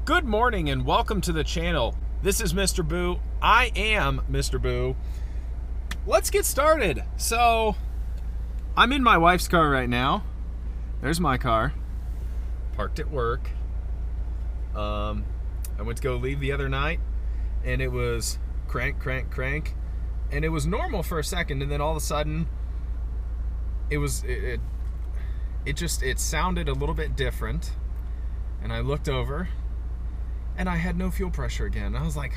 Good morning and welcome to the channel. This is Mr. Boo. I am Mr. Boo. Let's get started. So, I'm in my wife's car right now. There's my car. Parked at work. I went to go leave the other night and it was crank, crank, crank. And it was normal for a second, and then all of a sudden it sounded a little bit different. And I looked over and I had no fuel pressure again. I was like,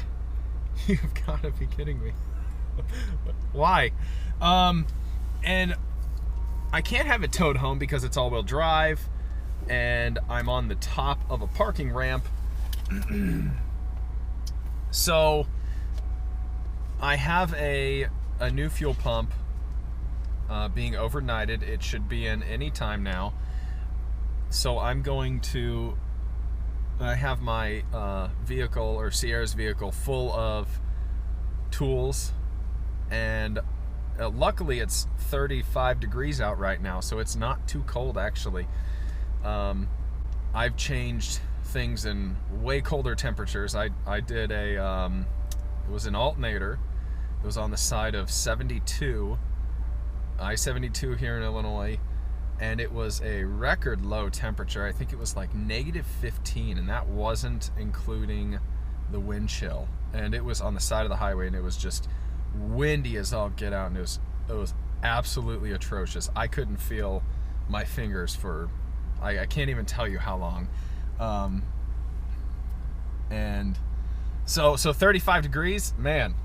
you've got to be kidding me. Why? And I can't have it towed home because it's all-wheel drive and I'm on the top of a parking ramp. So I have a new fuel pump being overnighted. It should be in any time now. So I'm going to have my vehicle, or Sierra's vehicle, full of tools, and luckily it's 35 degrees out right now, so it's not too cold actually. I've changed things in way colder temperatures. I did it was an alternator. It was on the side of 72, I-72 here in Illinois, and it was a record low temperature. I think it was like -15, and that wasn't including the wind chill. And it was on the side of the highway, and it was just windy as all get out, and it was absolutely atrocious. I couldn't feel my fingers for, I can't even tell you how long. And so 35 degrees, man,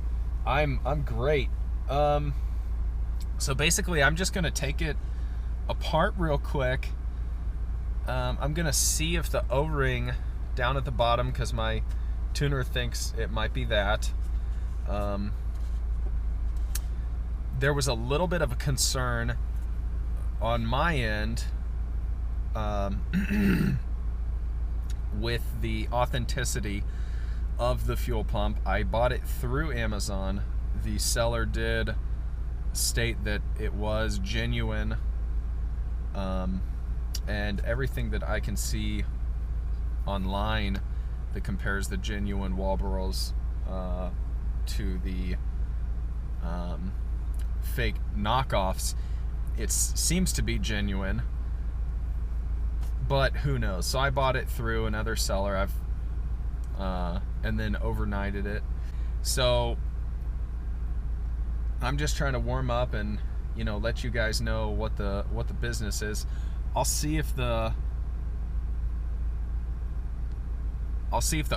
I'm great. So basically I'm just gonna take it apart real quick. I'm gonna see if the O-ring down at the bottom, because my tuner thinks it might be that. There was a little bit of a concern on my end with the authenticity of the fuel pump. I bought it through Amazon. The seller did state that it was genuine, and everything that I can see online that compares the genuine Walboros to the fake knockoffs, it seems to be genuine, but who knows. So I bought it through another seller. And then overnighted it. So I'm just trying to warm up and, you know, let you guys know what the business is. I'll see if the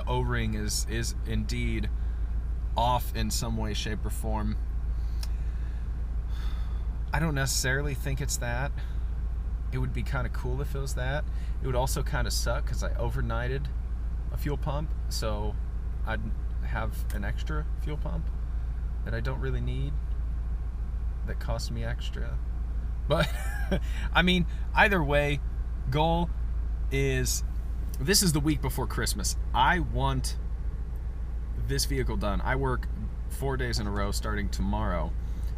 O-ring is indeed off in some way, shape, or form. I don't necessarily think it's that. It would be kind of cool if it was that. It would also kind of suck because I overnighted a fuel pump, so I'd have an extra fuel pump that I don't really need, that costs me extra. But I mean, either way, goal is, this is the week before Christmas. I want this vehicle done. I work 4 days in a row starting tomorrow,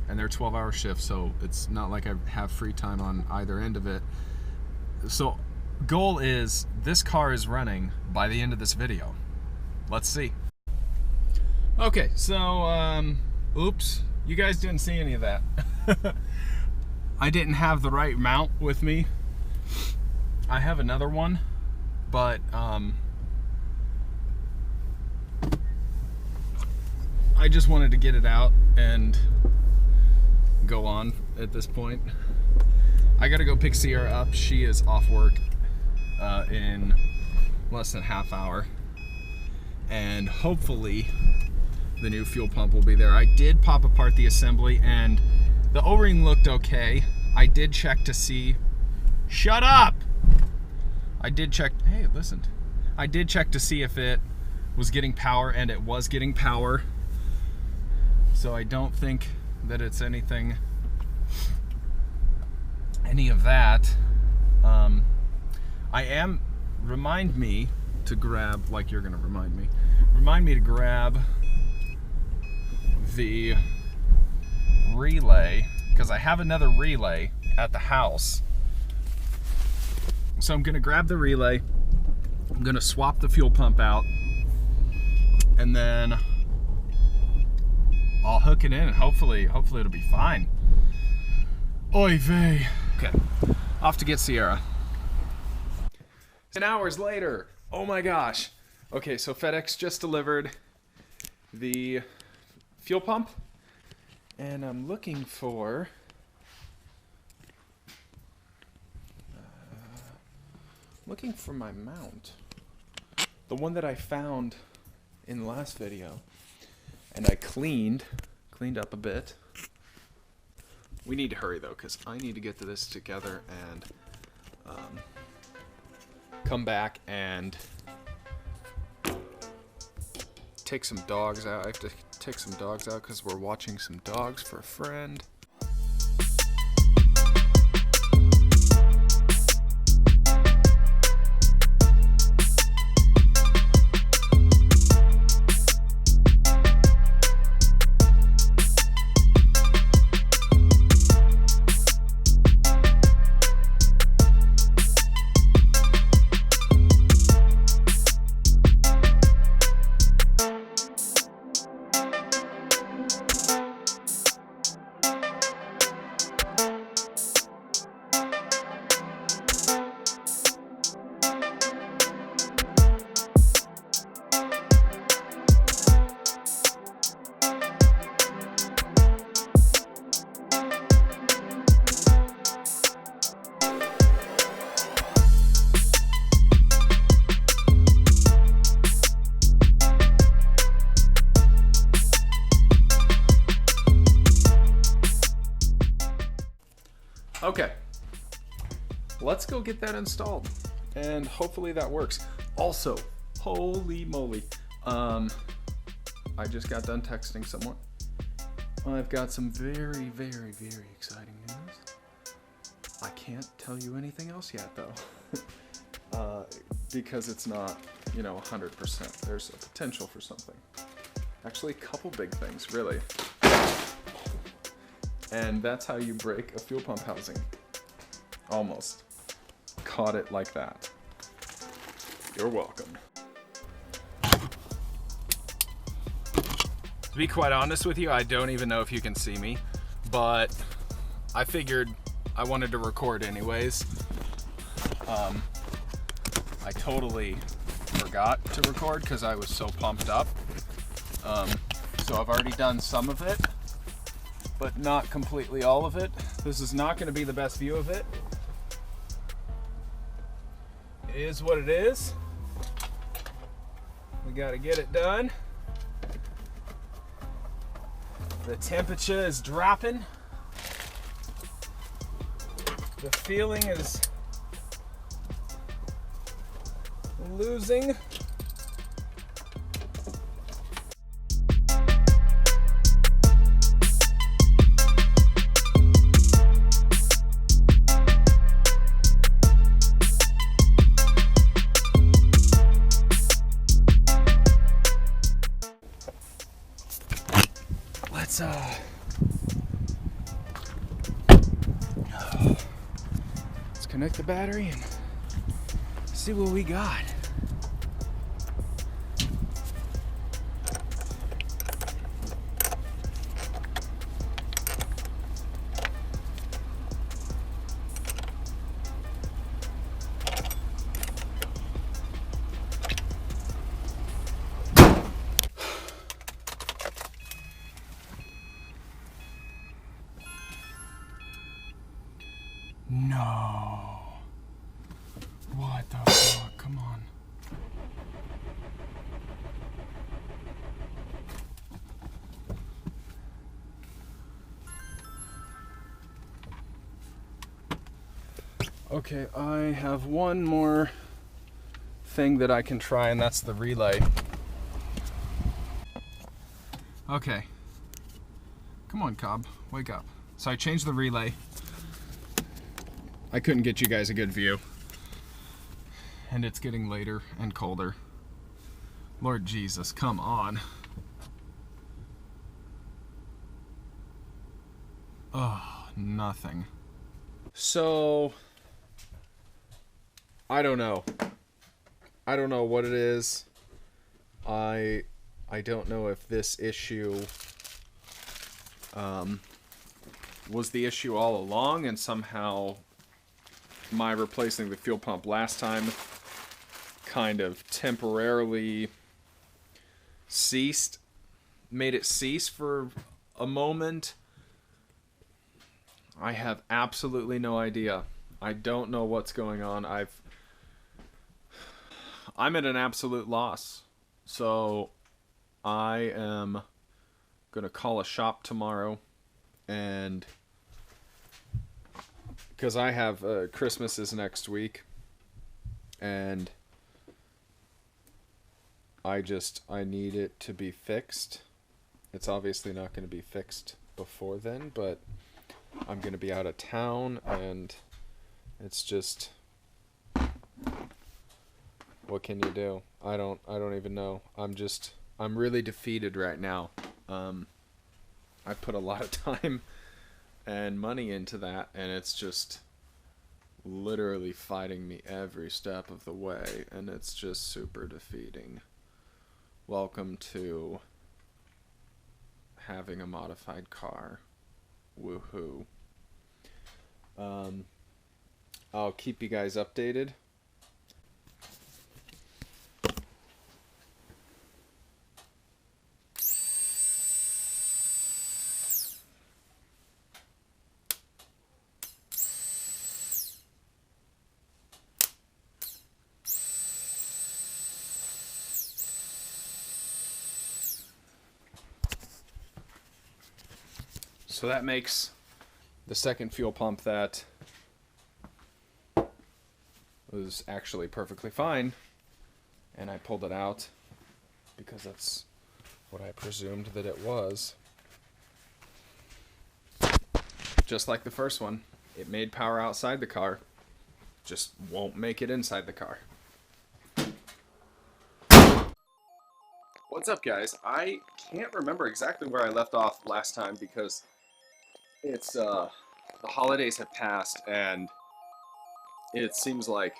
and they're 12-hour shifts, so it's not like I have free time on either end of it. So goal is, this car is running by the end of this video. Let's see. Okay, so oops, you guys didn't see any of that. I didn't have the right mount with me. I have another one, but I just wanted to get it out and go on at this point. I gotta go pick Sierra up. She is off work in less than a half hour, and hopefully the new fuel pump will be there. I did pop apart the assembly and the O-ring looked okay. I did check to see, shut up! I did check, hey, listen. I did check to see if it was getting power, and it was getting power. So I don't think that it's any of that. Remind me to grab, like you're gonna remind me to grab the relay, because I have another relay at the house. So I'm gonna grab the relay I'm gonna swap the fuel pump out, and then I'll hook it in, and hopefully it'll be fine. Oy vey. Okay, off to get Sierra. 10 hours later. Oh my gosh. Okay, so FedEx just delivered the fuel pump, and I'm looking for my mount, the one that I found in the last video, and I cleaned up a bit. We need to hurry though, because I need to get to this together and come back and take some dogs out. I have to take some dogs out because we're watching some dogs for a friend. Okay, let's go get that installed, and hopefully that works. Also, holy moly, I just got done texting someone. I've got some very, very, very exciting news. I can't tell you anything else yet though, because it's not, 100%. There's a potential for something. Actually, a couple big things, really. And that's how you break a fuel pump housing. Almost. Caught it like that. You're welcome. To be quite honest with you, I don't even know if you can see me, but I figured I wanted to record anyways. I totally forgot to record because I was so pumped up. So I've already done some of it, but not completely all of it. This is not going to be the best view of it. It is what it is. We got to get it done. The temperature is dropping. The feeling is losing. Let's connect the battery and see what we got. No. What the fuck? Come on. Okay, I have one more thing that I can try, and that's the relay. Okay. Come on, Cobb. Wake up. So I changed the relay. I couldn't get you guys a good view. And it's getting later and colder. Lord Jesus, come on. Oh, nothing. So, I don't know. I don't know what it is. I don't know if this issue was the issue all along, and somehow my replacing the fuel pump last time kind of temporarily made it cease for a moment. I have absolutely no idea. I don't know what's going on. I'm at an absolute loss. So I am gonna call a shop tomorrow, and because I have Christmas is next week, and I need it to be fixed. It's obviously not going to be fixed before then, but I'm going to be out of town, and it's just, what can you do? I don't even know. I'm really defeated right now. I put a lot of time and money into that, and it's just literally fighting me every step of the way, and it's just super defeating. Welcome to having a modified car. Woohoo. I'll keep you guys updated. So that makes the second fuel pump that was actually perfectly fine, and I pulled it out because that's what I presumed that it was. Just like the first one, it made power outside the car, just won't make it inside the car. What's up, guys? I can't remember exactly where I left off last time because it's the holidays have passed, and it seems like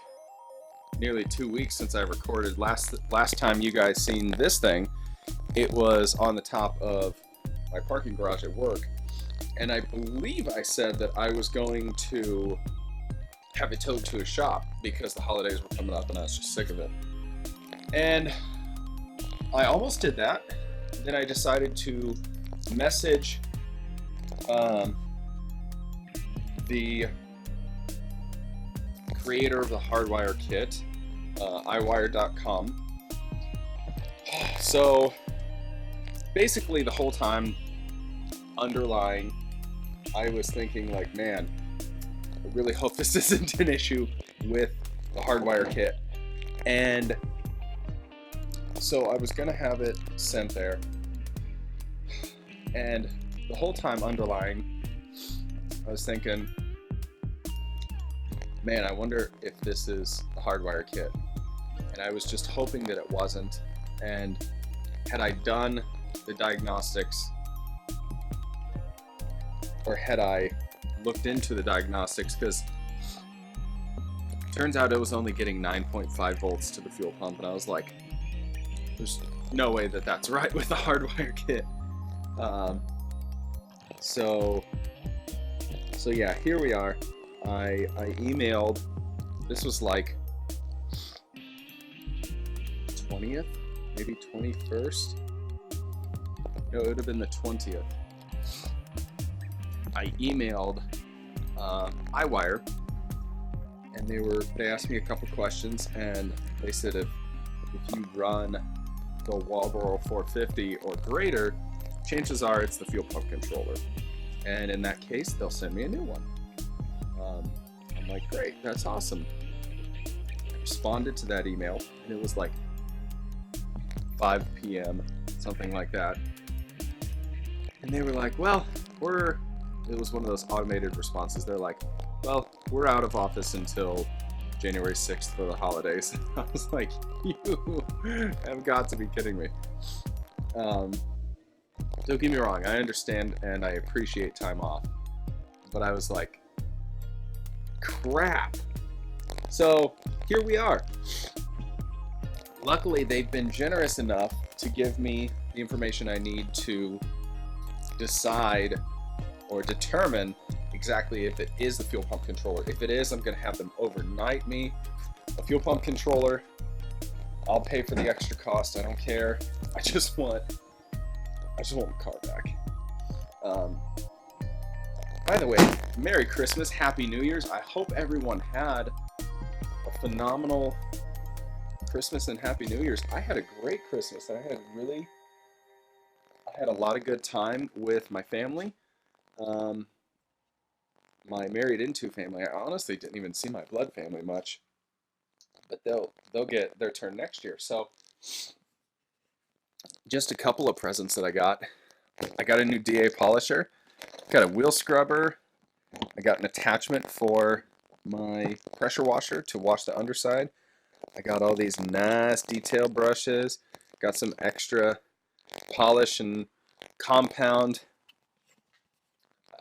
nearly 2 weeks since I recorded. Last time you guys seen this thing, it was on the top of my parking garage at work, and I believe I said that I was going to have it towed to a shop because the holidays were coming up and I was just sick of it. And I almost did that. Then I decided to message the creator of the Hardwire kit, iWire.com. So basically the whole time underlying, I was thinking like, man, I really hope this isn't an issue with the Hardwire kit. And so I was gonna have it sent there, and the whole time underlying, I was thinking, man, I wonder if this is the Hardwire kit. And I was just hoping that it wasn't. And had I done the diagnostics, or had I looked into the diagnostics, because turns out it was only getting 9.5 volts to the fuel pump, and I was like, there's no way that that's right with the Hardwire kit. So yeah, here we are. I emailed, this was like 20th, maybe 21st. No, it would have been the 20th. I emailed iWire, and they asked me a couple questions, and they said if you run the Walbro 450 or greater, chances are it's the fuel pump controller. And in that case, they'll send me a new one. I'm like, great, that's awesome. I responded to that email, and it was like 5 p.m., something like that. And they were like, well, it was one of those automated responses. They're like, well, we're out of office until January 6th for the holidays. I was like, you have got to be kidding me. Don't get me wrong, I understand and I appreciate time off, but I was like, crap. So here we are. luckily, they've been generous enough to give me the information I need to decide or determine exactly if it is the fuel pump controller. If it is, I'm going to have them overnight me a fuel pump controller. I'll pay for the extra cost. I don't care. I just want the car back. By the way, Merry Christmas, Happy New Year's. I hope everyone had a phenomenal Christmas and Happy New Year's. I had a great Christmas. I had a lot of good time with my family. My married into family. I honestly didn't even see my blood family much, but they'll get their turn next year. So just a couple of presents that I got. I got a new DA polisher, got a wheel scrubber, I got an attachment for my pressure washer to wash the underside. I got all these nice detail brushes, got some extra polish and compound.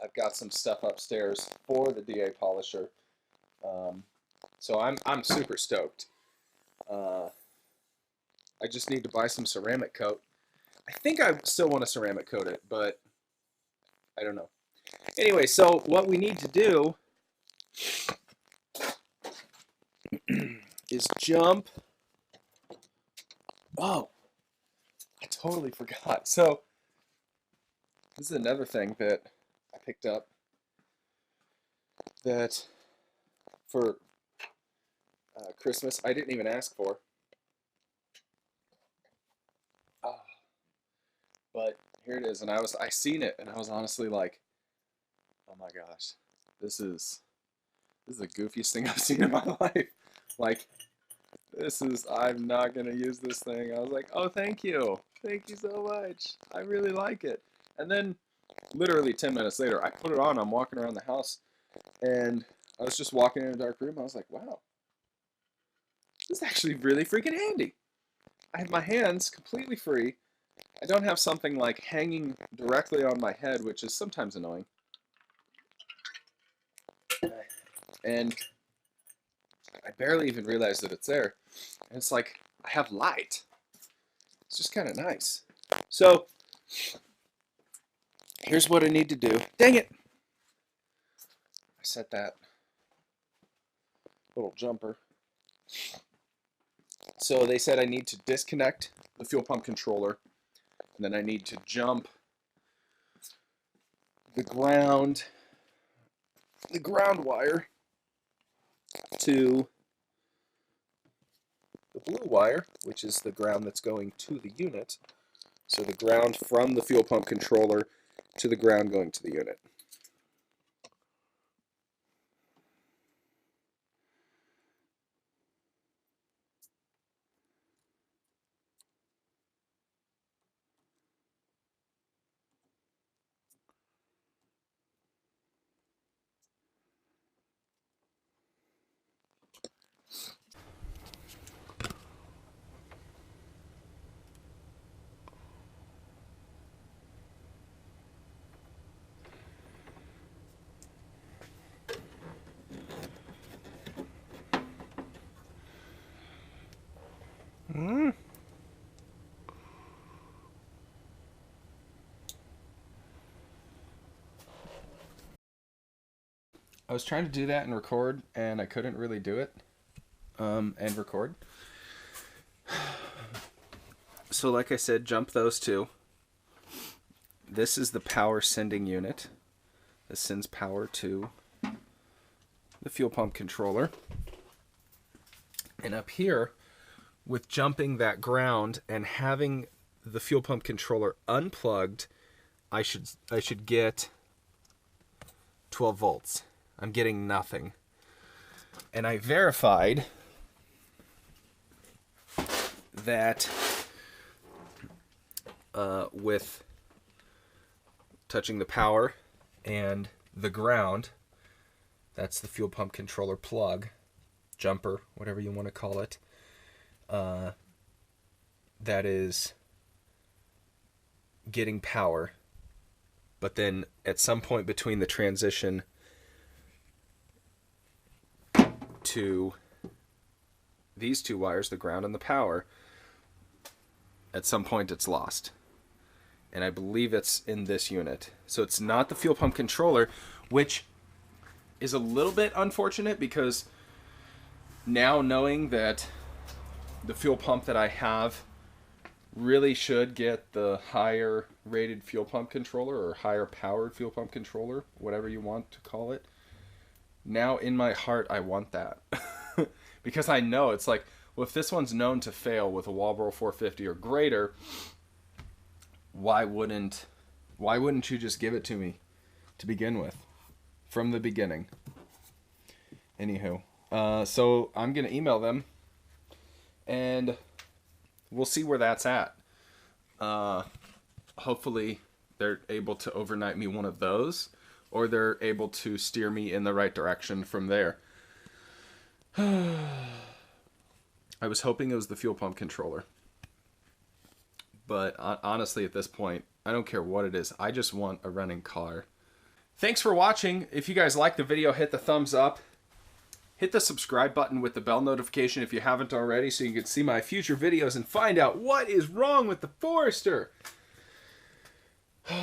I've got some stuff upstairs for the DA polisher. So I'm super stoked. I just need to buy some ceramic coat. I think I still want to ceramic coat it, but I don't know. Anyway, so what we need to do is jump. Oh, I totally forgot. So this is another thing that I picked up that for Christmas I didn't even ask for. But here it is, and I seen it, and I was honestly like, oh my gosh, this is the goofiest thing I've seen in my life. Like, I'm not gonna use this thing. I was like, oh, thank you so much. I really like it. And then, literally 10 minutes later, I put it on. I'm walking around the house, and I was just walking in a dark room. I was like, wow, this is actually really freaking handy. I have my hands completely free. I don't have something like hanging directly on my head, which is sometimes annoying. And I barely even realize that it's there. And it's like, I have light. It's just kind of nice. So, here's what I need to do. Dang it! I set that little jumper. So they said I need to disconnect the fuel pump controller. And then I need to jump the ground wire to the blue wire, which is the ground that's going to the unit. So the ground from the fuel pump controller to the ground going to the unit. I was trying to do that and record, and I couldn't really do it and record. So like I said, jump those two. This is the power sending unit. This sends power to the fuel pump controller. And up here, with jumping that ground and having the fuel pump controller unplugged, I should get 12 volts. I'm getting nothing. And I verified that with touching the power and the ground, that's the fuel pump controller plug, jumper, whatever you want to call it, that is getting power. But then at some point between the transition to these two wires, the ground and the power, at some point it's lost. And I believe it's in this unit. So it's not the fuel pump controller, which is a little bit unfortunate because now knowing that the fuel pump that I have really should get the higher rated fuel pump controller or higher powered fuel pump controller, whatever you want to call it. Now in my heart, I want that. Because I know it's like, well, if this one's known to fail with a Walbro 450 or greater, why wouldn't you just give it to me to begin with from the beginning? Anywho, so I'm gonna email them and we'll see where that's at. Hopefully they're able to overnight me one of those, or they're able to steer me in the right direction from there. I was hoping it was the fuel pump controller. But honestly, at this point, I don't care what it is. I just want a running car. Thanks for watching. If you guys liked the video, hit the thumbs up. Hit the subscribe button with the bell notification if you haven't already, so you can see my future videos and find out what is wrong with the Forester. All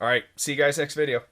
right, see you guys next video.